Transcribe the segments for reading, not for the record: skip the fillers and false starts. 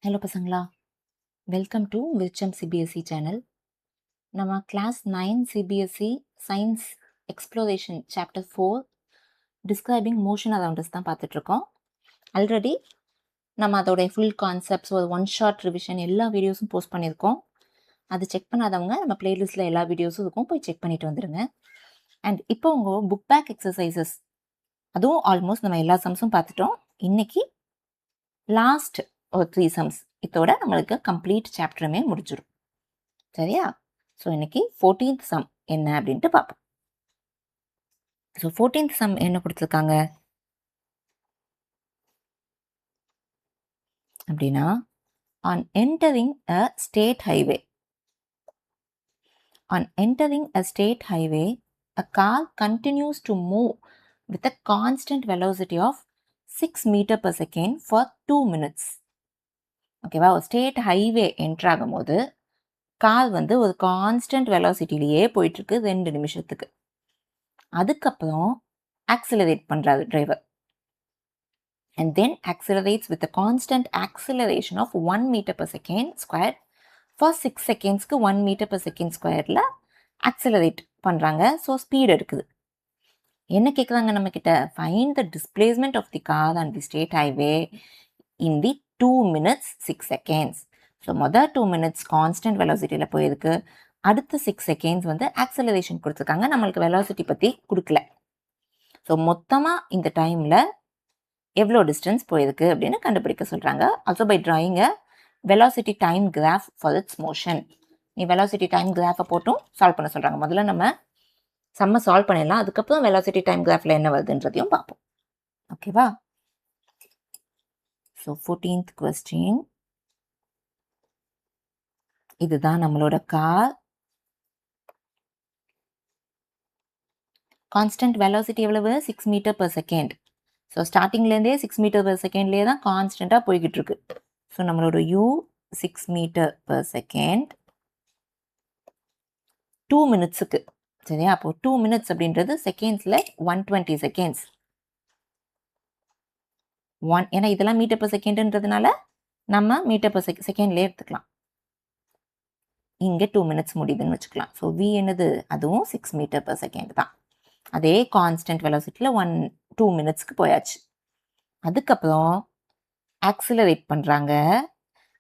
Hello பசங்களா, welcome to வில்ச்சம் CBSE channel. நம்ம class 9 CBSE science exploration chapter 4 describing motion around us தான் பார்த்துட்ருக்கோம். ஆல்ரெடி நம்ம அதோடைய ஃபுல் கான்செப்ட்ஸ் ஒரு ஒன் ஷார்ட் ரிவிஷன் எல்லா வீடியோஸும் போஸ்ட் பண்ணியிருக்கோம். அது செக் பண்ணாதவங்க நம்ம பிளேலிஸ்ட்டில் எல்லா வீடியோஸும் இருக்கும், போய் செக் பண்ணிட்டு வந்துடுங்க. அண்ட் இப்போ உங்கள் புக் பேக் எக்ஸசைசஸ் அதுவும் ஆல்மோஸ்ட் நம்ம எல்லா சம்ஸும் பார்த்துட்டோம். இன்னைக்கு லாஸ்ட் ஒரு 3 சம்ஸ் இதோட நம்மளுக்கு கம்ப்ளீட் சாப்டருமே முடிஞ்சிடும். சரியா? ஸோ இன்னைக்கு 14th சம் என்ன அப்படின்ட்டு பார்ப்போம். ஸோ 14th சம் என்ன கொடுத்துருக்காங்க அப்படின்னா, on entering a state highway a car continues to move with a constant velocity of 6 meter per second for 2 minutes. ஓகேவா? ஸ்டேட் ஹைவே என்ட்ரு ஆகும்போது கார் வந்து ஒரு கான்ஸ்டன்ட் வெலாசிட்டிலேயே போயிட்டுருக்கு 2 நிமிஷத்துக்கு. அதுக்கப்புறம் ஆக்சிலரேட் பண்ணுறாரு driver. And then accelerates with a constant acceleration of 1 meter per second square for 6 secondsக்கு 1 meter per second squareல accelerate பண்ணுறாங்க. ஸோ ஸ்பீட் எடுக்குது. என்ன கேட்குறாங்க நம்ம கிட்ட? Find the displacement of the car and the state highway in the 2 minutes 6 seconds. ஸோ மொதல் 2 minutes கான்ஸ்டன்ட் வெலாசிட்டியில் போயிருக்கு. அடுத்த 6 seconds வந்து ஆக்சலரேஷன் கொடுத்துருக்காங்க, நம்மளுக்கு வெலாசிட்டி பற்றி கொடுக்கல. ஸோ மொத்தமாக இந்த டைமில் எவ்வளோ டிஸ்டன்ஸ் போயிருக்கு அப்படின்னு கண்டுபிடிக்க சொல்கிறாங்க. Also by drawing a velocity time graph for its motion. நீ வெலாசிட்டி டைம் கிராஃபை போட்டும் சால்வ் பண்ண சொல்கிறாங்க. முதல்ல நம்ம செம்ம சால்வ் பண்ணிடலாம், அதுக்கப்புறம் வெலாசிட்டி டைம் கிராஃபில் என்ன வருதுன்றதையும் பார்ப்போம். ஓகேவா? ஸோ 14th கொஸ்டின், இதுதான் நம்மளோட கார். கான்ஸ்டன்ட் வெலாசிட்டி எவ்வளவு? 6 மீட்டர் per செகண்ட். ஸோ ஸ்டார்டிங்லேருந்தே 6 மீட்டர் per செகண்ட்லேயே தான் கான்ஸ்டண்ட்டாக போய்கிட்டு இருக்கு. ஸோ நம்மளோட u 6 மீட்டர் per செகண்ட் 2 மினிட்ஸுக்கு. சரியா? அப்போ 2 minutes அப்படின்றது செகண்ட்ஸில் 120 seconds. ஏன்னா இதெல்லாம் மீட்டர் per செகண்ட்ன்றதுனால நம்ம மீட்டர் per செகண்ட்லேயே எடுத்துக்கலாம். இங்கே 2 minutes முடியுதுன்னு வச்சுக்கலாம். ஸோ v என்னது? அதுவும் 6 மீட்டர் per செகண்ட் தான். அதே கான்ஸ்டன்ட் வெலாசிட்டியில் 2 minutesக்கு போயாச்சு. அதுக்கப்புறம் ஆக்சிலரேட் பண்ணுறாங்க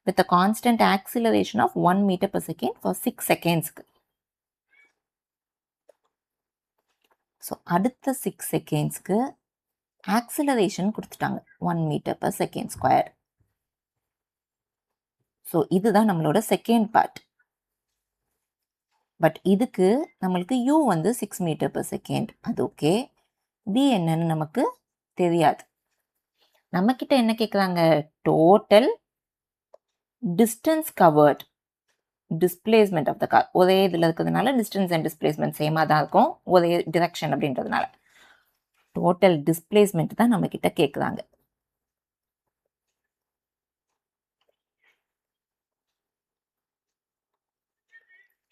with a constant acceleration of 1 meter per second for 6 secondsக்கு. ஸோ அடுத்த 6 secondsக்கு ஆக்சிலரேஷன் கொடுத்துட்டாங்க 1 meter per second square. So இதுதான் நம்மளோட செகண்ட் பார்ட். பட் இதுக்கு நம்மளுக்கு u வந்து 6 meter per second, அது ஓகே. v என்னன்னு நமக்கு தெரியாது. நம்மக்கிட்ட என்ன கேட்குறாங்க? Total distance covered, displacement of the car. ஒரே இதில் இருக்கிறதுனால டிஸ்டன்ஸ் அண்ட் டிஸ்பிளேஸ்மெண்ட் சேமாக தான் இருக்கும், ஒரே டிரெக்ஷன் அப்படின்றதுனால. டோட்டல் டிஸ்பிளேஸ்மெண்ட் தான் நம்ம கிட்ட கேட்குறாங்க.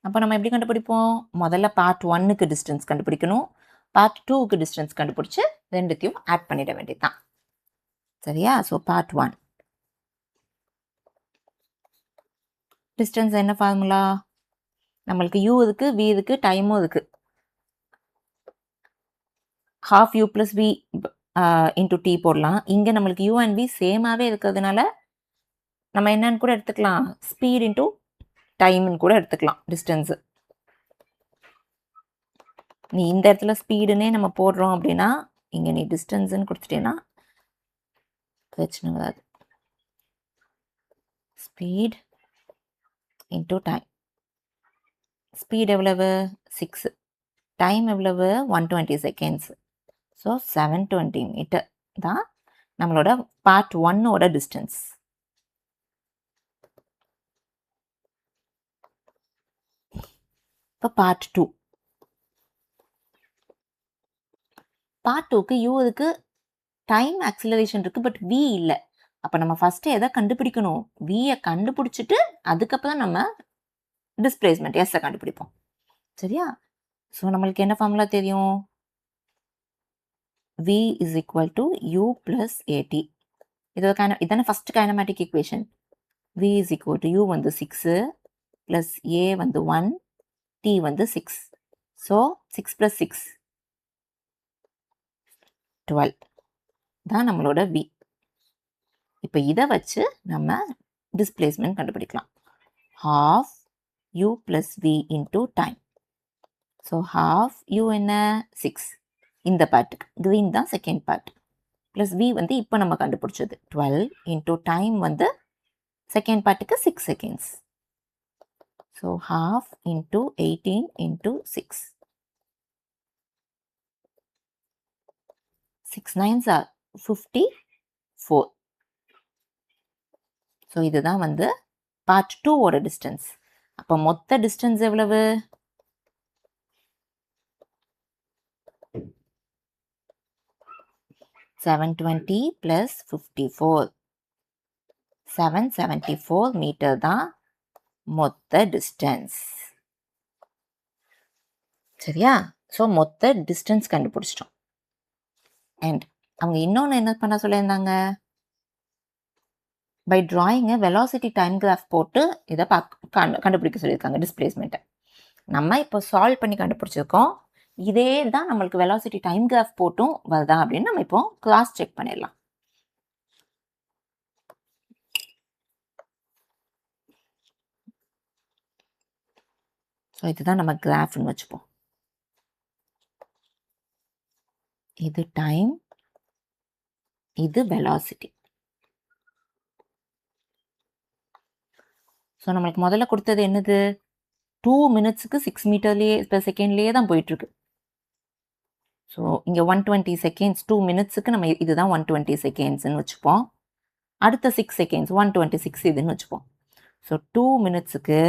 அப்போ நம்ம எப்படி கண்டுபிடிப்போம்? முதல்ல பார்ட் 1க்கு டிஸ்டன்ஸ் கண்டுபிடிக்கணும், பார்ட் 2க்கு டிஸ்டன்ஸ் கண்டுபிடிச்சு ரெண்டுத்தையும் ஆட் பண்ணிட வேண்டியதுதான். சரியா? ஸோ பார்ட் 1 டிஸ்டன்ஸ் என்ன ஃபார்முலா? நம்மளுக்கு u இருக்கு, v இருக்கு, டைமும் இருக்கு. half u plus v into t போடலாம். இங்கே நம்மளுக்கு u and v சேமாகவே இருக்கிறதுனால நம்ம என்னன்னு கூட எடுத்துக்கலாம், ஸ்பீட் இன்டூ டைம்னு கூட எடுத்துக்கலாம் டிஸ்டன்ஸு. நீ இந்த இடத்துல ஸ்பீடுன்னே நம்ம போடுறோம் அப்படின்னா இங்கே நீ டிஸ்டன்ஸுன்னு கொடுத்துட்டேன்னா பிரச்சனை வராது. Speed into time. ஸ்பீட் எவ்வளவு? 6. டைம் எவ்வளவு? 120 seconds. ஸோ 720 மீட்டர் தான் நம்மளோட பார்ட் 1ஓட டிஸ்டன்ஸ். இப்போ பார்ட் 2. பார்ட் 2க்கு u இருக்கு, டைம் ஆக்சிலரேஷன் இருக்கு, பட் v இல்லை. அப்போ நம்ம ஃபஸ்ட்டு எதை கண்டுபிடிக்கணும்? v-யை கண்டுபிடிச்சிட்டு அதுக்கப்புறம் நம்ம டிஸ்பிளேஸ்மெண்ட் எஸ்ஸை கண்டுபிடிப்போம். சரியா? ஸோ நம்மளுக்கு என்ன ஃபார்முலா தெரியும்? v is equal to u plus at. இதான first kinematic equation. v is equal to u வந்து 6 plus a வந்து 1, t வந்து 6. So 6 plus 6 12 தான் நம்மளோட v. இப்போ இதை வச்சு நம்ம டிஸ்பிளேஸ்மெண்ட் கண்டுபிடிக்கலாம். half u plus v into time. So half u என்ன 6 இந்த பார்ட்டுக்கு, green தான் செகண்ட் பார்ட், plus v வந்து இப்போ நம்ம கண்டுபிடிச்சது 12 into time வந்து second பார்ட்டுக்கு 6 seconds. So half into 18 into 6. 6 9s are 54. So இதுதான் வந்து பார்ட் 2 ஓட டிஸ்டன்ஸ். அப்போ மொத்த டிஸ்டன்ஸ் எவ்வளவு? 720 plus 54. 774 மீட்டர் தான் மொத்த டிஸ்டன்ஸ். சரியா? ஸோ மொத்த டிஸ்டன்ஸ் கண்டுபிடிச்சிட்டோம். அண்ட் அவங்க இன்னொன்று என்ன பண்ண சொல்லியிருந்தாங்க? பை ட்ராயிங்கை வெலாசிட்டி டைம் கிராஃப் போட்டு இதை கண்டுபிடிக்க சொல்லியிருக்காங்க டிஸ்பிளேஸ்மெண்ட்டை. நம்ம இப்போ சால்வ் பண்ணி கண்டுபிடிச்சிருக்கோம். இதே தான் நம்மளுக்கு வெலாசிட்டி டைம் கிராஃப் போட்டும் வருதா அப்படின்னு நம்ம இப்போ கிராஸ் செக் பண்ணிடலாம். ஸோ இதுதான் நம்ம கிராஃப்னு வச்சுப்போம். இது டைம், இது வெலாசிட்டி. ஸோ நம்மளுக்கு முதல்ல கொடுத்தது என்னது? 2 minutesக்கு 6 மீட்டர்லேயே per செகண்ட்லேயே தான் போயிட்டுருக்கு. ஸோ இங்கே 120 seconds, 2 minutesக்கு நம்ம இதுதான் 120 secondsன்னு வச்சுப்போம். அடுத்த 6 seconds 126 இதுன்னு வச்சுப்போம். ஸோ 2 minutesக்கு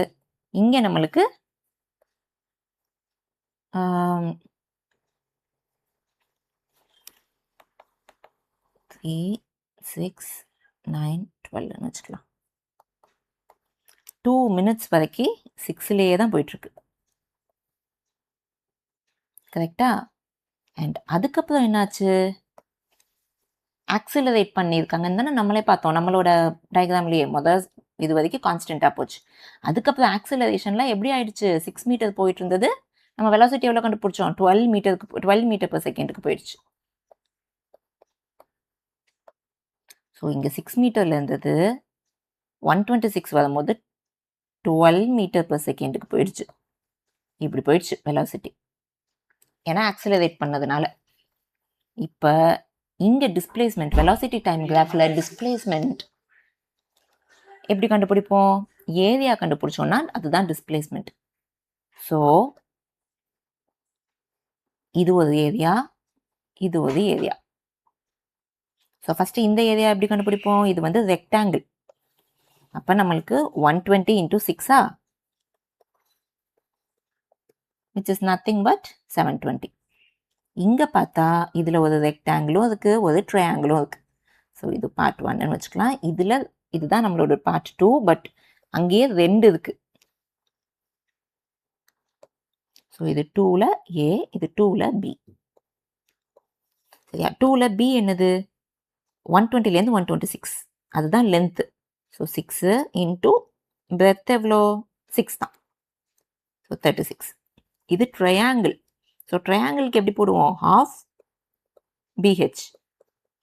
இங்கே நம்மளுக்கு 3 6 9 12ன்னு வச்சுக்கலாம். 2 minutes வரைக்கும் 6லேயே தான் போயிட்டுருக்கு. கரெக்டா? அண்ட் அதுக்கப்புறம் என்னாச்சு? ஆக்சிலரேட் பண்ணியிருக்காங்கன்னு தானே நம்மளே பார்த்தோம். நம்மளோட டயக்ராம்லேயே முதல் இது வரைக்கும் கான்ஸ்டண்ட்டாக போச்சு. அதுக்கப்புறம் ஆக்சிலரேஷனில் எப்படி ஆயிடுச்சு? 6 மீட்டர் போயிட்டு இருந்தது. நம்ம வெலாசிட்டி எவ்வளோ கண்டுபிடிச்சோம்? 12 மீட்டர் per செகண்டுக்கு போயிடுச்சு. ஸோ இங்கே 6 மீட்டரில் இருந்தது 126 வரும்போது 12 மீட்டர் per செகண்டுக்கு போயிடுச்சு. இப்படி போயிடுச்சு வெலாசிட்டி, ஏன்னா ஆக்சிலரேட் பண்ணதுனால. இப்போ இங்கே டிஸ்பிளேஸ்மெண்ட், வெலாசிட்டி டைம் கிராஃபில் டிஸ்பிளேஸ்மெண்ட் எப்படி கண்டுபிடிப்போம்? ஏரியா கண்டுபிடிச்சோன்னா அதுதான் டிஸ்பிளேஸ்மெண்ட். ஸோ இது ஒரு ஏரியா, இது ஒரு ஏரியா. ஸோ ஃபஸ்ட்டு இந்த ஏரியா எப்படி கண்டுபிடிப்போம்? இது வந்து ரெக்டாங்கிள். அப்போ நம்மளுக்கு 120 into 6 which is nothing but 720. இங்கே பார்த்தா இதில் ஒரு ரெக்டாங்கிளும் இருக்குது, ஒரு ட்ரையாங்கிளும் இருக்குது. ஸோ இது பார்ட் 1ன்னு வச்சுக்கலாம். இதில் இதுதான் நம்மளோட பார்ட் 2, பட் அங்கேயே 2 இருக்குது. ஸோ இது 2ல் A, இது 2ல் B. சரியா? 2ல் B என்னது? 120லேருந்து 126, அதுதான் லென்த்து. ஸோ 6 இன்ட்டு பிரெத் எவ்வளோ? 6 தான். ஸோ 36. இது ட்ரையாங்கிள். ஸோ ட்ரையாங்கிளுக்கு எப்படி போடுவோம்? half BH,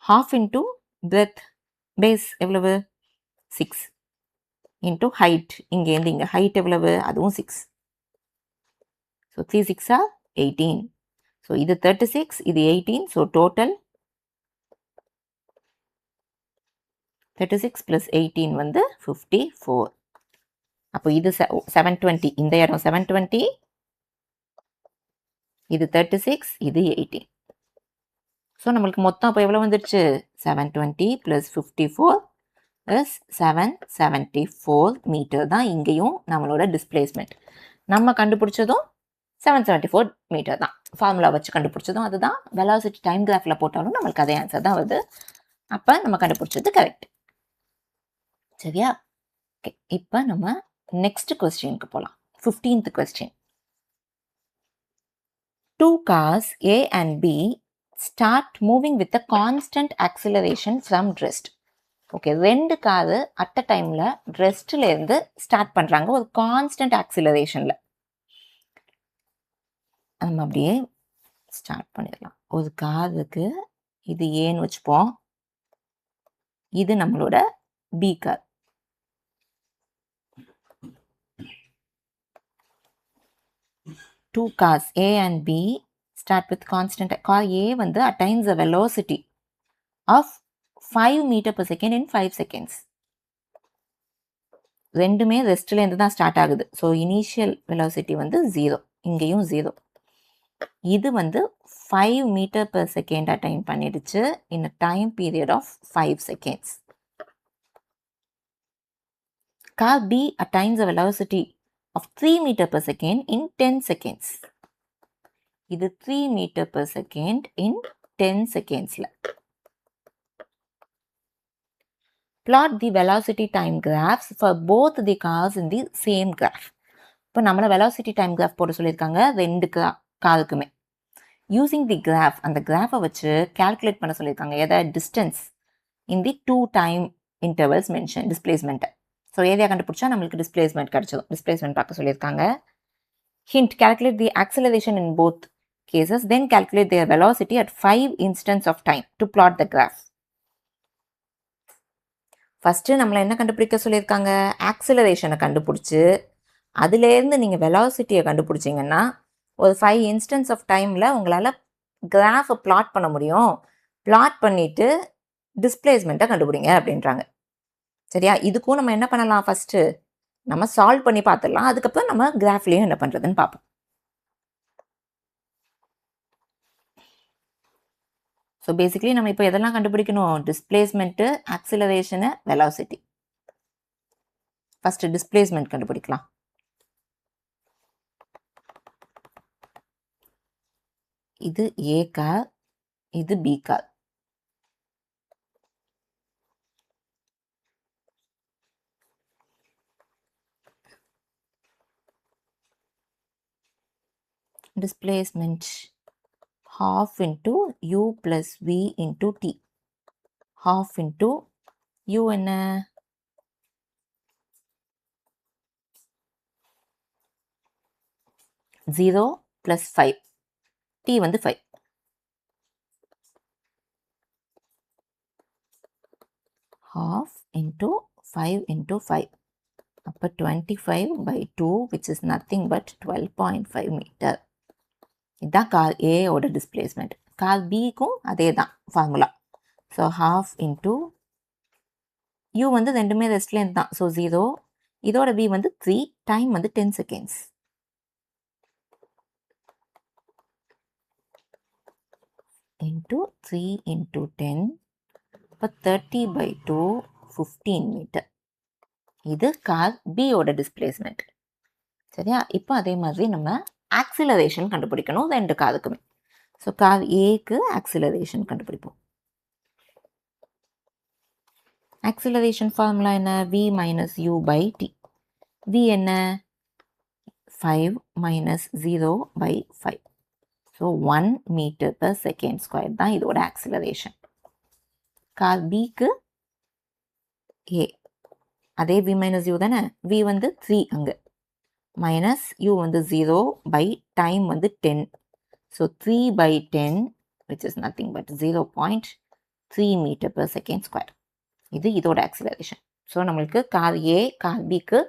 half into breadth, base எவ்வளவு? 6 இன்ட்டு ஹைட், இங்கேருந்து இங்கே ஹைட் எவ்வளவு? அதுவும் 6. ஸோ 3 6 18. ஸோ இது 36, இது 18. ஸோ டோட்டல் 36 + 18 வந்து 54. அப்போ இது 720, இந்த இடம் 720, இது 36, இது 18. ஸோ நம்மளுக்கு மொத்தம் அப்போ எவ்வளோ வந்துடுச்சு? 720 + 54 + 774 மீட்டர் தான் இங்கேயும் நம்மளோட டிஸ்பிளேஸ்மெண்ட். நம்ம கண்டுபிடிச்சதும் 774 மீட்டர் தான். ஃபார்முலா வச்சு கண்டுபிடிச்சதும் அதுதான். வெலாசிட்டி டைம் கிராஃபில் போட்டாலும் நம்மளுக்கு அதே ஆன்சர் தான் வருது. அப்போ நம்ம கண்டுபிடிச்சது கரெக்ட். சரியா? ஓகே, இப்போ நம்ம நெக்ஸ்ட் கொஸ்டினுக்கு போகலாம். 15th question. 2 cars A and B start moving with a constant acceleration from rest. Okay, 2 car at a டைமில் ரெஸ்ட்லேருந்து ஸ்டார்ட் பண்ணுறாங்க ஒரு கான்ஸ்டன்ட் ஆக்சிலரேஷனில். நம்ம அப்படியே ஸ்டார்ட் பண்ணிடலாம். ஒரு காருக்கு இது ஏன்னு வச்சுப்போம், இது நம்மளோட B car. Two cars A and B start with constant. Car A வந்து attains a velocity of 5 meter per second in 5 seconds. ரெண்டுமே ரெஸ்ட்லேருந்து தான் ஸ்டார்ட் ஆகுது. ஸோ இனிஷியல் வெலாசிட்டி வந்து 0, இங்கேயும் 0. இது வந்து 5 மீட்டர் பெர் செகண்ட் அட்டைன் பண்ணிடுச்சு in a time period of 5 seconds. Car B attains a velocity of 3 meter per second in 10 seconds. இது 3 meter per second in 10 secondsல. Plot the velocity time graphs for both the cars in the same graph. இப்போ நம்மள velocity time graph போட சொல்லியிருக்காங்க 2 காருக்குமே. Using the graph, அந்த கிராஃபை வச்சு calculate பண்ண சொல்லியிருக்காங்க எதை, distance in the 2 time intervals mentioned, displacement. So area கண்டுபிடிச்சா நம்மளுக்கு displacement கிடைச்சதும். displacement பார்க்க சொல்லியிருக்காங்க. Hint, calculate the acceleration in both cases, then calculate their velocity at 5 instants of time to plot the graph. First நம்மளை என்ன கண்டுபிடிக்க சொல்லியிருக்காங்க, ஆக்சிலரேஷனை கண்டுபிடிச்சி அதுலேருந்து நீங்கள் வெலாசிட்டியை கண்டுபிடிச்சிங்கன்னா ஒரு 5 இன்ஸ்டன்ஸ் ஆஃப் டைமில் உங்களால் கிராஃபை பிளாட் பண்ண முடியும். பிளாட் பண்ணிவிட்டு டிஸ்பிளேஸ்மெண்ட்டை கண்டுபிடிங்க அப்படின்றாங்க. சரியா, இதுக்கும் நம்ம என்ன பண்ணலாம், ஃபஸ்ட்டு நம்ம சால்வ் பண்ணி பார்த்துடலாம், அதுக்கப்புறம் நம்ம கிராஃப்லேயும் என்ன பண்ணுறதுன்னு பார்ப்போம். ஸோ பேசிக்கலி நம்ம இப்போ எதெல்லாம் கண்டுபிடிக்கணும், displacement, acceleration, velocity. First displacement கண்டுபிடிக்கலாம். இது ஏ கார், இது B car. Displacement half into u plus v into t. Half into u என்ன, ஜீரோ plus 5, t வந்து 5. Half into 5 into 5. அப்போ 25/2 which is nothing but 12.5 meter. இதுதான் car ஏயோட displacement. Car பிக்கும் அதே தான் formula. So half into you வந்து ரெண்டுமே ரெஸ்ட்லேருந்து தான், ஸோ 0. இதோட பி வந்து 3, டைம் வந்து 10 செகண்ட்ஸ். இன்ட்டு 3 இன்ட்டு 10, இப்போ 30/2, 15 மீட்டர். இது கார் பியோட டிஸ்பிளேஸ்மெண்ட். சரியா, இப்போ அதே மாதிரி நம்ம ஆக்சிலரேஷன் கண்டுபிடிக்கணும் 2 காருக்குமே. ஸோ கார் ஏக்கு ஆக்சிலரேஷன் கண்டுபிடிப்போம். ஆக்சிலரேஷன் ஃபார்முலா என்ன, v minus u by t. v என்ன, 5 minus 0/5. So 1 metre per second square தான் இதோட ஆக்சிலரேஷன். கார் பிக்கு ஏ அதே v minus u தானே, v வந்து 3 அங்கே, மைனஸ் u வந்து 0 by டைம் வந்து 10. So 3/10 which is nothing but 0.3 meter per second square. இது இதோட ஆக்சிலரேஷன். ஸோ நம்மளுக்கு கார் ஏ, கார் பிக்கு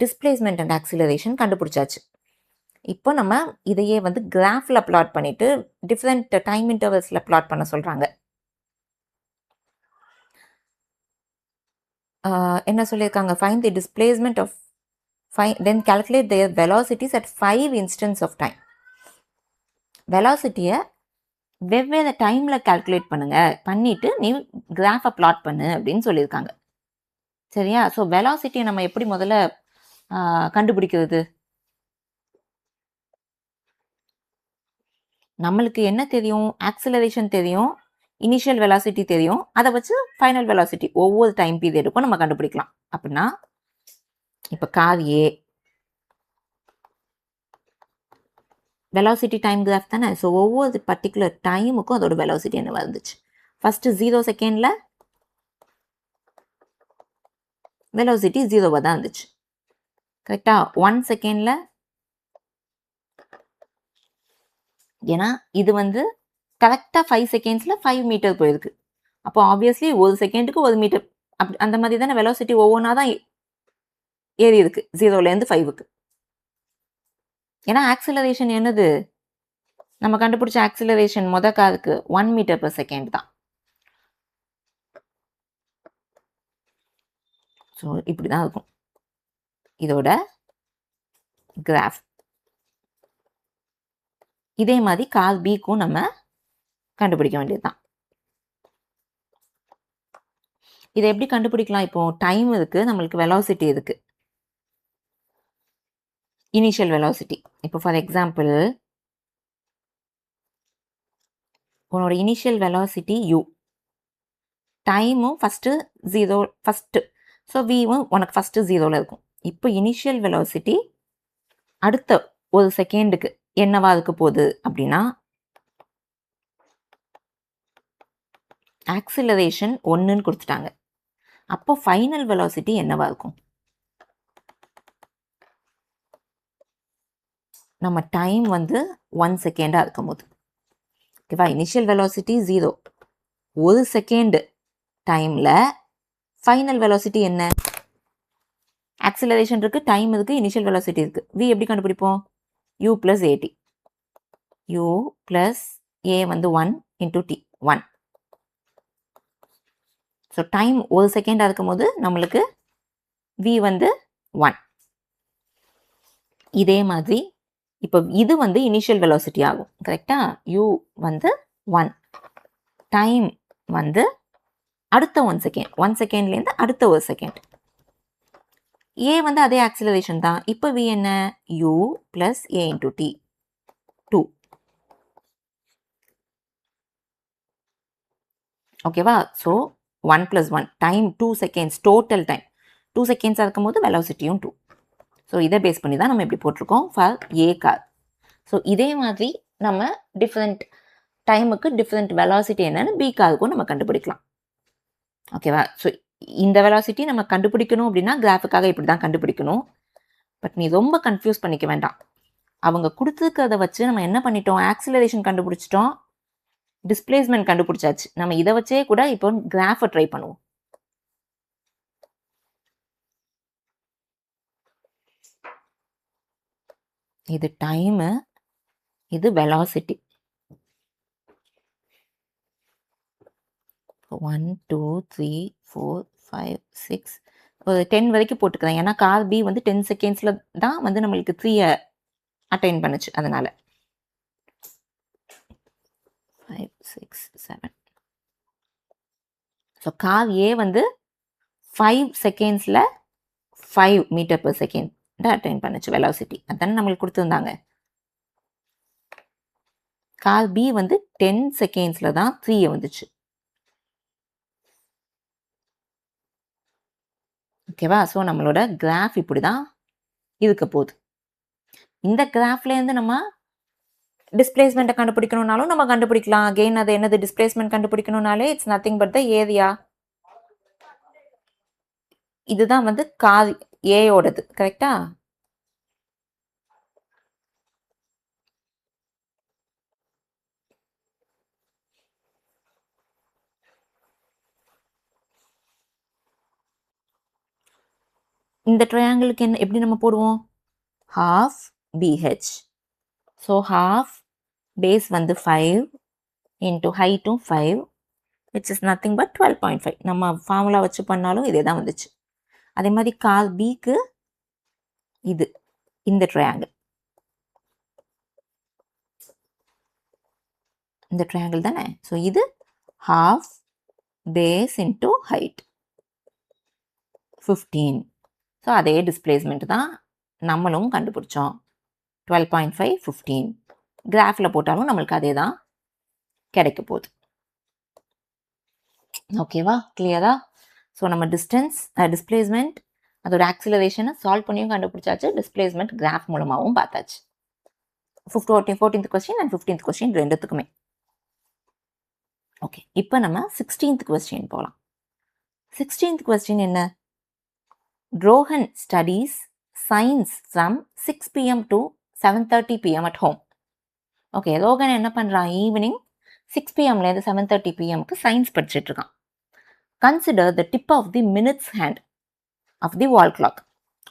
டிஸ்பிளேஸ்மெண்ட் அண்ட் ஆக்சிலரேஷன் கண்டுபிடிச்சாச்சு. இப்போ நம்ம இதையே வந்து கிராஃபில் பிளாட் பண்ணிவிட்டு டிஃப்ரெண்ட் டைம் இன்டர்வல்ஸில் பிளாட் பண்ண சொல்கிறாங்க. என்ன சொல்லியிருக்காங்க, find the displacement of then calculate their velocities at 5 instants of time. வெலாசிட்டியை வெவ்வேறு டைமில் கால்குலேட் பண்ணிவிட்டு நீ கிராஃபை பிளாட் பண்ணு அப்படின்னு சொல்லியிருக்காங்க. சரியா, ஸோ வெலாசிட்டியை நம்ம எப்படி முதல்ல கண்டுபிடிக்கிறது, நம்மளுக்கு என்ன தெரியும், ஆக்சிலரேஷன் தெரியும், இனிஷியல் வெலாசிட்டி தெரியும், அதை வச்சு ஃபைனல் வெலாசிட்டி ஒவ்வொரு டைம் பீரியடுக்கும் நம்ம கண்டுபிடிக்கலாம். அப்படின்னா இப்போ கார் ஏ வெலாசிட்டி டைம் கிராஃப் தானே, ஸோ ஒவ்வொரு பர்டிகுலர் டைமுக்கும் அதோட வெலாசிட்டி என்ன வந்துச்சு. ஃபஸ்ட்டு 0 செகண்டில் வெலாசிட்டி 0 தான் இருந்துச்சு. கரெக்டா? 1 செகண்டில், ஏன்னா இது வந்து கரெக்டாக 5 செகண்ட்ஸில் 5 மீட்டர் போயிருக்கு. அப்போ ஆப்வியஸ்லி 1 செகண்டுக்கு 1 மீட்டர் அப்படி அந்த மாதிரி தானே வெலாசிட்டி ஒவ்வொன்றா தான் ஏறி இருக்கு 0லேருந்து 5க்கு. ஏன்னா ஆக்சிலரேஷன் என்னது, நம்ம கண்டுபிடிச்ச ஆக்சிலரேஷன் காருக்கு 1 மீட்டர் per செகண்ட் தான். ஸோ இப்படி தான் இருக்கும் இதோட கிராஃப். இதே மாதிரி கார் பிக்கும் நம்ம கண்டுபிடிக்க வேண்டியது தான். இதை எப்படி கண்டுபிடிக்கலாம்? இப்போ டைம் இருக்கு, நம்மளுக்கு வெலாசிட்டி இருக்கு, இனிஷியல் வெலாசிட்டி. இப்போ ஃபார் எக்ஸாம்பிள் உன்னோட இனிஷியல் வெலாசிட்டி u, டைமும் ஃபஸ்ட்டு 0 ஃபஸ்ட்டு, ஸோ விவும் உனக்கு ஃபஸ்ட்டு 0ல் இருக்கும். இப்போ இனிஷியல் வெலாசிட்டி அடுத்த ஒரு செகண்டுக்கு என்னவா இருக்க போகுது அப்படின்னா, ஆக்சிலரேஷன் 1ன்னு கொடுத்துட்டாங்க. அப்போ ஃபைனல் வெலாசிட்டி என்னவா இருக்கும்? நம்ம டைம் வந்து 1 செகண்டாக இருக்கும் போது, ஓகேவா? இனிஷியல் வெலாசிட்டி 0, ஒரு செகண்டு டைமில் ஃபைனல் வெலாசிட்டி என்ன? ஆக்சிலரேஷன் இருக்குது, டைம் இருக்குது, இனிஷியல் வெலாசிட்டி இருக்குது. v எப்படி கண்டுபிடிப்போம்? u + at. u + a வந்து 1 × t, 1. ஸோ டைம் ஒரு செகண்டாக இருக்கும் போது நம்மளுக்கு v வந்து 1. இதே மாதிரி இப்போ இது வந்து இனிஷியல் வெலாசிட்டி ஆகும், கரெக்டா? u வந்து 1, டைம் வந்து அடுத்த 1 செகண்ட், 1 செகண்ட்லேருந்து அடுத்த ஒரு செகண்ட். a வந்து அதே ஆக்சிலரேஷன் தான். இப்போ v என்ன? u + a × t, 2. ஓகேவா? So 1 + 1, time 2 seconds, total time 2 செகண்ட்ஸாக இருக்கும் போது வெலாசிட்டியும் 2. ஸோ இதை பேஸ் பண்ணி தான் நம்ம இப்படி போட்டிருக்கோம் ஃபார் ஏ கார். ஸோ இதே மாதிரி நம்ம டிஃப்ரெண்ட் டைமுக்கு டிஃப்ரெண்ட் வெலாசிட்டி என்னன்னு பி காருக்கும் நம்ம கண்டுபிடிக்கலாம். ஓகேவா? ஸோ இந்த வெலாசிட்டி நம்ம கண்டுபிடிக்கணும் அப்படின்னா கிராஃபுக்காக இப்படி தான் கண்டுபிடிக்கணும். பட் நீ ரொம்ப கன்ஃபியூஸ் பண்ணிக்க வேண்டாம். அவங்க கொடுத்துருக்கிறத வச்சு நம்ம என்ன பண்ணிட்டோம்? ஆக்சிலரேஷன் கண்டுபிடிச்சிட்டோம், டிஸ்பிளேஸ்மெண்ட் கண்டுபிடிச்சாச்சு. நம்ம இதை வச்சே கூட இப்போ கிராஃபை ட்ரை பண்ணுவோம். இது டைமு, இது வெலாசிட்டி. 1 2 3 4 5 6 ஒரு 10 வரைக்கும் போட்டுக்கிறேன். ஏன்னா கார் பி வந்து 10 செகண்ட்ஸில் தான் வந்து நம்மளுக்கு 3 அட்டைன் பண்ணுச்சு, அதனால 5 6 7. ஸோ கார் ஏ வந்து 5 செகண்ட்ஸில் 5 மீட்டர் per செகண்ட் அட்டைன் பண்ணுச்சு வெலாசிட்டி. அதானே நம்மளுக்கு கொடுத்துருந்தாங்க. கார் பி வந்து 10 செகண்ட்ஸில் தான் 3 வந்துச்சு. ஓகேவா? ஸோ நம்மளோட கிராஃப் இப்படி தான் இருக்க போகுது. இந்த கிராஃப்லேருந்து நம்ம டிஸ்பிளேஸ்மெண்ட்டை கண்டுபிடிக்கணும்னாலும் நம்ம கண்டுபிடிக்கலாம். அகெயின் அது என்னது? டிஸ்பிளேஸ்மெண்ட் கண்டுபிடிக்கணும்னாலே it's nothing but the area. இதுதான் வந்து கார் ஏயோடது, கரெக்டா? இந்த ட்ரையாங்கிளுக்கு என்ன எப்படி நம்ம போடுவோம்? half BH. So half base வந்து 5 இன்ட்டு ஹைட்டும் 5, which is nothing but 12.5. நம்ம ஃபார்முலா வச்சு பண்ணாலும் இதே தான் வந்துச்சு. அதே மாதிரி கார் பிக்கு இது இந்த ட்ரையாங்கிள், இந்த ட்ரையாங்கிள் தானே. ஸோ இது half base into height 15. So அதே டிஸ்பிளேஸ்மெண்ட் தான் நம்மளும் கண்டுபிடிச்சோம். 12.5 15 கிராஃபில் போட்டாலும் நம்மளுக்கு அதே தான் கிடைக்க போகுது. ஓகேவா? கிளியரா? ஸோ நம்ம டிஸ்பிளேஸ்மெண்ட் அதோட ஆக்சிலரேஷனை சால்வ் பண்ணியும் கண்டுபிடிச்சாச்சு, டிஸ்பிளேஸ்மெண்ட் கிராஃப் மூலமாகவும் பார்த்தாச்சு. 14th question and 15th question ரெண்டுத்துக்குமே. ஓகே, இப்போ நம்ம 16th கொஸ்டின் போகலாம். 16th கொஸ்டின் என்ன? Rohan studies science from 6 p.m. to 7:30 p.m. at home. Okay, Rohan என்ன பண்ணுறான், ஈவினிங் 6 p.m.லேருந்து 7:30 p.m.க்கு சயின்ஸ் படிச்சுட்டு இருக்கான். Consider the tip of the minutes hand of the wall clock.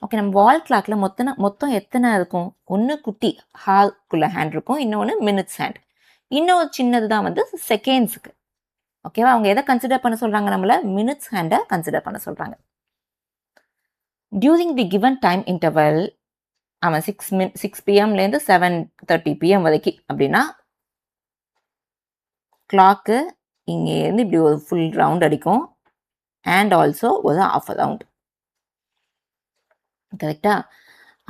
Okay, நம்ம வால் கிளாக்ல மொத்தம் எத்தனை இருக்கும்? ஒன்று குட்டி ஹால்குள்ள ஹேண்ட் இருக்கும், இன்னொன்று மினிட்ஸ் ஹேண்ட், இன்னொரு சின்னது தான் வந்து செகண்ட்ஸுக்கு. ஓகேவா? அவங்க எதை கன்சிடர் பண்ண சொல்கிறாங்க? நம்மளை மினிட்ஸ் ஹேண்டை கன்சிடர் பண்ண சொல்கிறாங்க. During the given time interval, அவன் 6 p.m.லேருந்து 7:30 p.m. வரைக்கும் அப்படின்னா கிளாக்கு இங்கேருந்து இப்படி ஒரு ஃபுல் ரவுண்ட் அடிக்கும் அண்ட் ஆல்சோ ஒரு half a ரவுண்ட். கரெக்டா?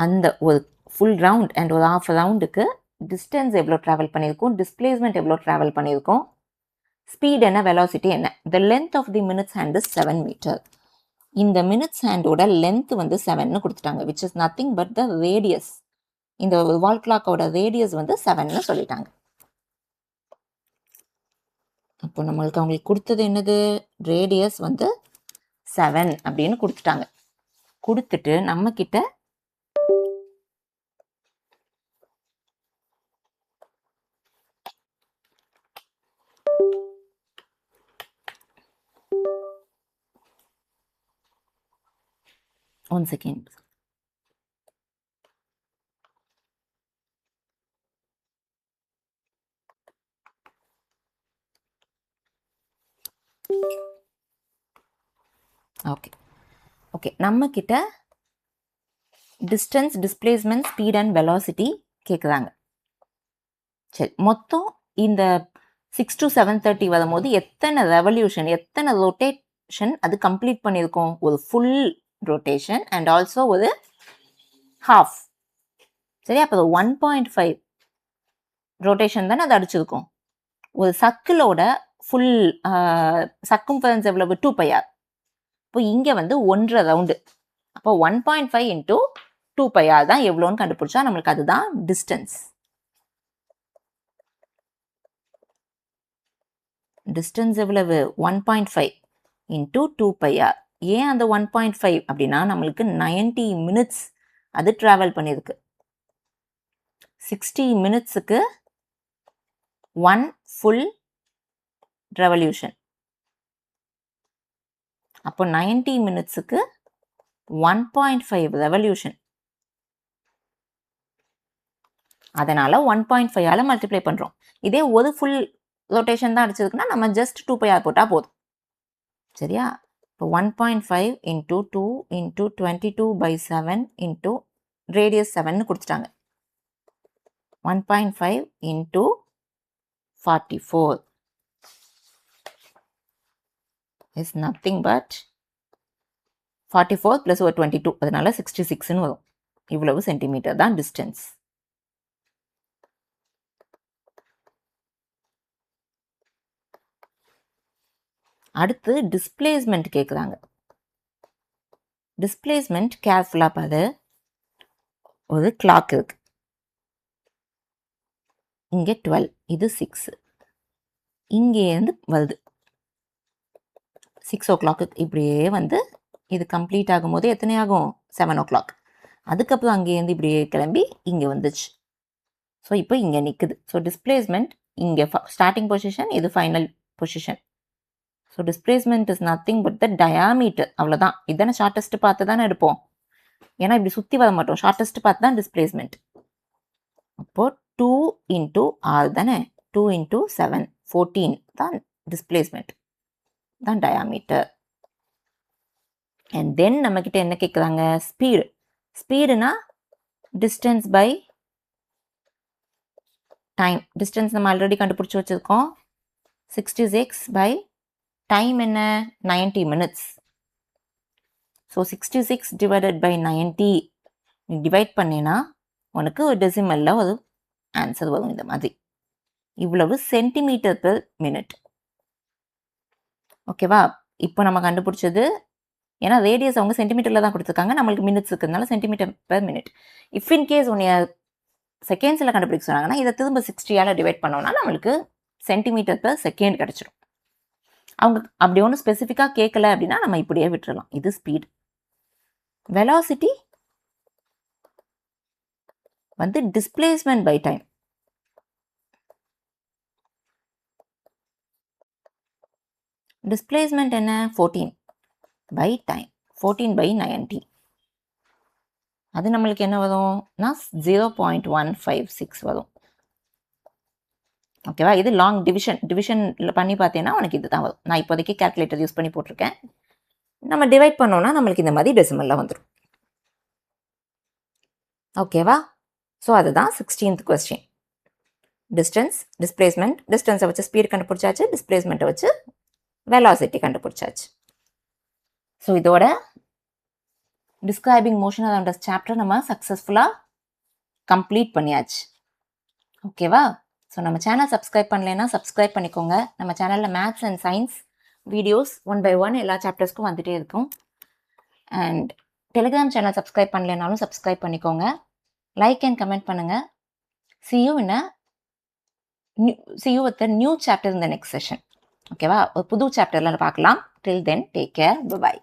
அந்த ஒரு ஃபுல் ரவுண்ட் அண்ட் ஒரு half a ரவுண்டுக்கு டிஸ்டன்ஸ் எவ்வளோ ட்ராவல் பண்ணியிருக்கும், டிஸ்பிளேஸ்மெண்ட் எவ்வளோ ட்ராவல் பண்ணியிருக்கும், ஸ்பீட் என்ன, வெலாசிட்டி என்ன. The length of the minutes hand is 7 metre. இந்த மினிட்ஸ் ஹேண்டோட லென்த் வந்து 7ன்னு கொடுத்துட்டாங்க, which is nothing but the radius. இந்த வால் கிளாக்கோட ரேடியஸ் வந்து 7ன்னு சொல்லிட்டாங்க. அப்போ அவங்களுக்கு கொடுத்தது என்னது? ரேடியஸ் வந்து 7 அப்படின்னு கொடுத்துட்டாங்க. கொடுத்துட்டு நம்ம கிட்ட ஒன் செகண்ட். ஓகே, நம்ம கிட்ட distance, displacement, speed and velocity கேட்குறாங்க. சரி, மொத்தம் இந்த 6 to 7:30 வரும்போது எத்தனை ரெவல்யூஷன், எத்தனை ரொட்டேஷன் அது கம்ப்ளீட் பண்ணியிருக்கோம்? ஒரு ஃபுல் ரொட்டேஷன் அண்ட் ஆல்சோ ஒரு ஹாஃப். சரி, அப்போ 1.5 ரொட்டேஷன் தானே அது அடிச்சிருக்கோம். ஒரு சர்க்கிளோட ஃபுல் சர்க்கம்ஃபரன்ஸ் எவ்வளவு? 2πr. இப்போ இங்கே வந்து 1.5 ரவுண்டு. அப்போ 1.5 into 2πr தான் எவ்வளோன்னு கண்டுபிடிச்சா நம்மளுக்கு அதுதான் டிஸ்டன்ஸ். டிஸ்டன்ஸ் எவ்வளவு? 1.5 into 2πr. ஏன் அந்த 1.5 அப்படின்னா நம்மளுக்கு 90 மினிட்ஸ் அது ட்ராவல் பண்ணியிருக்கு. 60 மினிட்ஸுக்கு 1 ஃபுல் ரெவல்யூஷன். அப்போ 90 மினிட்ஸுக்கு 1.5 ரெவல்யூஷன். அதனால 1.5ஆல மல்டிப்ளை பண்ணுறோம். இதே ஒரு ஃபுல் ரொட்டேஷன் தான் அடிச்சதுக்குன்னா நம்ம ஜஸ்ட் 2πr போட்டால் போதும். சரியா? இப்போ 1.5 into 2 into 22/7 into ரேடியஸ் 7ன்னு கொடுத்துட்டாங்க. 1.5 into 44 is nothing but 44 plus ஒரு 22, அதனால 66ன்னு வரும். இவ்வளவு சென்டிமீட்டர் தான் டிஸ்டன்ஸ். அடுத்து டிஸ்பிளேஸ்மெண்ட் கேட்குறாங்க. டிஸ்பிளேஸ்மெண்ட் கேர்ஃபுல்லாக பாரு. ஒரு கிளாக் இருக்கு, இங்கே 12, இது 6, இங்கேருந்து வருது 6 o'clock. இப்படியே வந்து இது கம்ப்ளீட் ஆகும்போது எத்தனை ஆகும்? 7 o'clock. அதுக்கப்புறம் அங்கேருந்து இப்படியே கிளம்பி இங்கே வந்துச்சு. ஸோ இப்போ இங்கே நிற்குது. ஸோ டிஸ்பிளேஸ்மெண்ட் இங்கே ஸ்டார்டிங் பொசிஷன், இது final position. So displacement is nothing but the diameter. அவ்வளோதான். இதுதானே ஷார்ட்டஸ்ட் பார்த்து தானே எடுப்போம், ஏன்னா இப்படி சுற்றி வர மாட்டோம். ஷார்ட்டஸ்ட் பார்த்து தான் டிஸ்பிளேஸ்மெண்ட். அப்போது 2 into r தானே, 2 into 7, 14 தான் டிஸ்பிளேஸ்மெண்ட், தான் டயாமீட்டர். அண்ட் தென் நம்மக்கிட்ட என்ன கேட்குறாங்க? ஸ்பீடு. ஸ்பீடுனா டிஸ்டன்ஸ் பை டைம். டிஸ்டன்ஸ் நம்ம ஆல்ரெடி கண்டுபிடிச்சி வச்சுருக்கோம், 66 by டைம் என்ன? 90 minutes. So 66 divided by 90 divide பண்ணினா உனக்கு ஒரு டெசிமலில் ஒரு ஆன்சர் வரும். இந்த மாதிரி இவ்வளவு சென்டிமீட்டர் பெர் மினிட். ஓகேவா? இப்போ நம்ம கண்டுபிடிச்சது, ஏன்னா ரேடியஸ் அவங்க சென்டிமீட்டரில் தான் கொடுத்துருக்காங்க, நம்மளுக்கு மினிட்ஸ் இருக்கிறதுனால centimetre per minute. If in case உன்னைய செகண்ட்ஸில் கண்டுபிடிக்க சொன்னாங்கன்னா இதை திரும்ப 60ஆல் டிவைட் பண்ணோம்னா நம்மளுக்கு சென்டிமீட்டர் பெர் செகண்ட் கிடச்சிடும். அவங்க அப்படி ஒன்றும் ஸ்பெசிஃபிக்காக கேட்கல அப்படின்னா நம்ம இப்படியே விட்டுறலாம். இது ஸ்பீட். வெலாசிட்டி வந்து டிஸ்பிளேஸ்மெண்ட் பை டைம். டிஸ்பிளேஸ்மெண்ட் என்ன? 14 பை டைம். 14 by 90. அது நம்மளுக்கு என்ன வரும்னா 0.156 வரும். ஓகேவா? இது லாங் டிவிஷன் பண்ணி பார்த்தீங்கன்னா உனக்கு இதுதான் வரும். நான் இப்போதைக்கு கால்குலேட்டர் யூஸ் பண்ணி போட்டிருக்கேன். நம்ம டிவைட் பண்ணோம்னா நம்மளுக்கு இந்த மாதிரி டெசிமலில் வந்துடும். ஓகேவா? ஸோ அதுதான் 16th கொஸ்டின். டிஸ்டன்ஸ், டிஸ்பிளேஸ்மெண்ட், டிஸ்டன்ஸை வச்சு ஸ்பீட் கண்டுபிடிச்சாச்சு, டிஸ்பிளேஸ்மெண்ட்டை வச்சு வெலாசிட்டி கண்டுபிடிச்சாச்சு. ஸோ இதோட டிஸ்கிரைபிங் மோஷன் அரவுண்ட் சாப்டர் நம்ம சக்ஸஸ்ஃபுல்லாக கம்ப்ளீட் பண்ணியாச்சு. ஓகேவா? ஸோ நம்ம சேனல் சப்ஸ்கிரைப் பண்ணலைன்னா சப்ஸ்கிரைப் பண்ணிக்கோங்க. நம்ம சேனலில் maths and science videos 1 by 1 எல்லா சாப்டர்ஸ்க்கும் வந்துகிட்டே இருக்கும். அண்ட் டெலிகிராம் சேனல் சப்ஸ்கிரைப் பண்ணலைனாலும் சப்ஸ்கிரைப் பண்ணிக்கோங்க. லைக் அண்ட் கமெண்ட் பண்ணுங்கள். See you with the new chapter in the next session. ஓகேவா? ஒரு புது சாப்டரில் பார்க்கலாம். Till then, take care. Bye-bye.